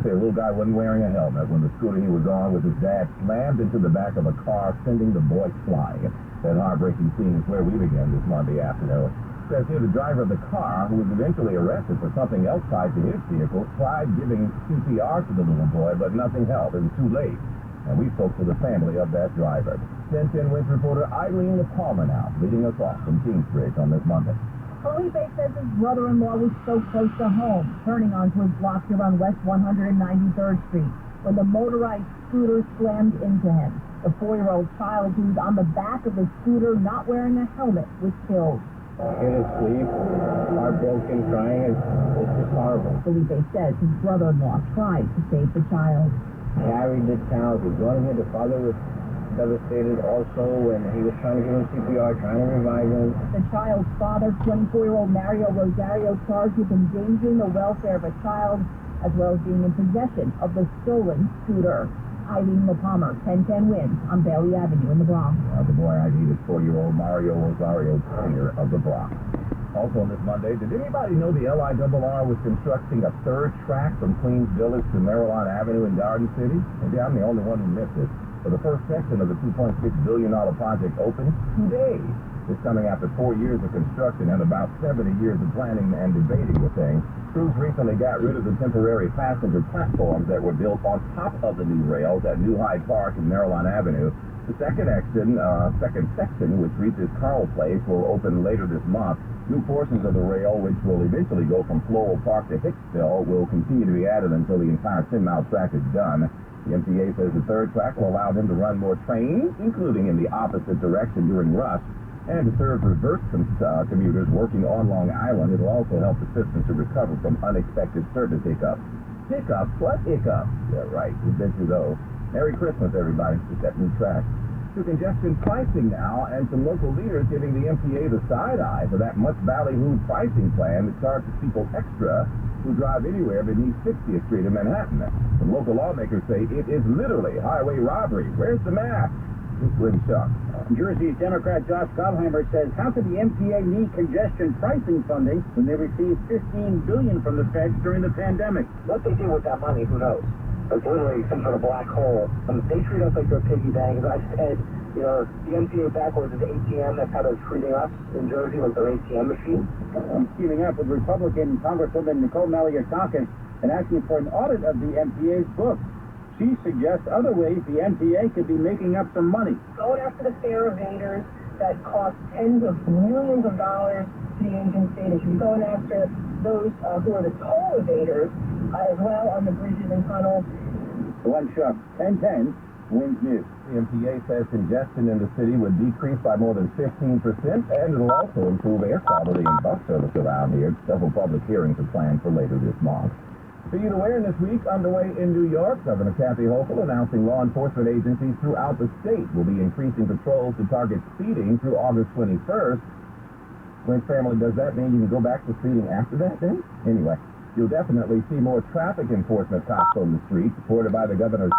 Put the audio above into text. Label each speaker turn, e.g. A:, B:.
A: say a little guy wasn't wearing a helmet when the scooter he was on with his dad slammed into the back of a car, sending the boy flying. That heartbreaking scene is where we began this Monday afternoon. Says here the driver of the car, who was eventually arrested for something else tied to his vehicle, tried giving CPR to the little boy, but nothing helped. It was too late. And we spoke to the family of that driver. 1010 Winds reporter Eileen Palmer now, leading us off from Kingsbridge on this Monday.
B: Felipe says his brother-in-law was so close to home, turning onto his block here on West 193rd Street, when the motorized scooter slammed into him. The 4-year-old child who was on the back of the scooter not wearing a helmet was killed.
C: In his sleep, heartbroken, crying, it's just horrible.
B: Felipe says his brother-in-law tried to save the child.
C: Carried the child, he brought him here, the father was devastated also when he was trying to give him CPR, trying to revive him.
B: The child's father, 24-year-old Mario Rosario, charged with endangering the welfare of a child, as well as being in possession of the stolen scooter. Eileen Palmer, 1010 Winds on Bailey Avenue in the Bronx.
A: The boy ID'd is 4-year-old Mario Rosario, Jr. of the Bronx. Also on this Monday, did anybody know the LIRR was constructing a third track from Queens Village to Maryland Avenue in Garden City? Maybe I'm the only one who missed it. So the first section of the $2.6 billion project opens today. It's coming after 4 years of construction and about 70 years of planning and debating the thing. Crews recently got rid of the temporary passenger platforms that were built on top of the new rails at New Hyde Park and Maryland Avenue. The second section, which reaches Carl Place, will open later this month. New portions of the rail, which will eventually go from Floral Park to Hicksville, will continue to be added until the entire 10-mile track is done. The MTA says the third track will allow them to run more trains, including in the opposite direction during rush, and to serve reverse commuters working on Long Island. It will also help the system to recover from unexpected service hiccups. Hiccups? What hiccups? Yeah, right. We've been through those. Merry Christmas, everybody. It's that new track. To congestion pricing now, and some local leaders giving the MTA the side-eye for that much ballyhooed pricing plan that charges people extra who drive anywhere beneath 60th Street in Manhattan. Some local lawmakers say it is literally highway robbery. Where's the math? It's really shocked.
D: Jersey's Democrat Josh Gottheimer says, how could the MTA need congestion pricing funding when they received $15 billion from the feds during the pandemic?
E: What they do with that money, who knows? It's literally some sort of black hole. They treat us like they're piggy banks. I've said, the MTA backwards is ATM. That's how they're treating us in Jersey, like their ATM machine.
D: I'm teaming up with Republican Congresswoman Nicole Malliotakis and asking for an audit of the MTA's books. She suggests other ways the MTA could be making up some money.
F: Going after the fare evaders that cost tens of millions of dollars to the agency. They should be going after those who are the toll evaders as well on the bridges and tunnels.
D: Glenn Shuck, 1010 Winds News.
A: The MTA says congestion in the city would decrease by more than 15%, and it'll also improve air quality and bus service around here. Several public hearings are planned for later this month. Speed Awareness Week underway in New York. Governor Kathy Hochul announcing law enforcement agencies throughout the state will be increasing patrols to target speeding through August 21st. When family, does that mean you can go back to speeding after that then? Anyway, you'll definitely see more traffic enforcement cops on the street, supported by the governor's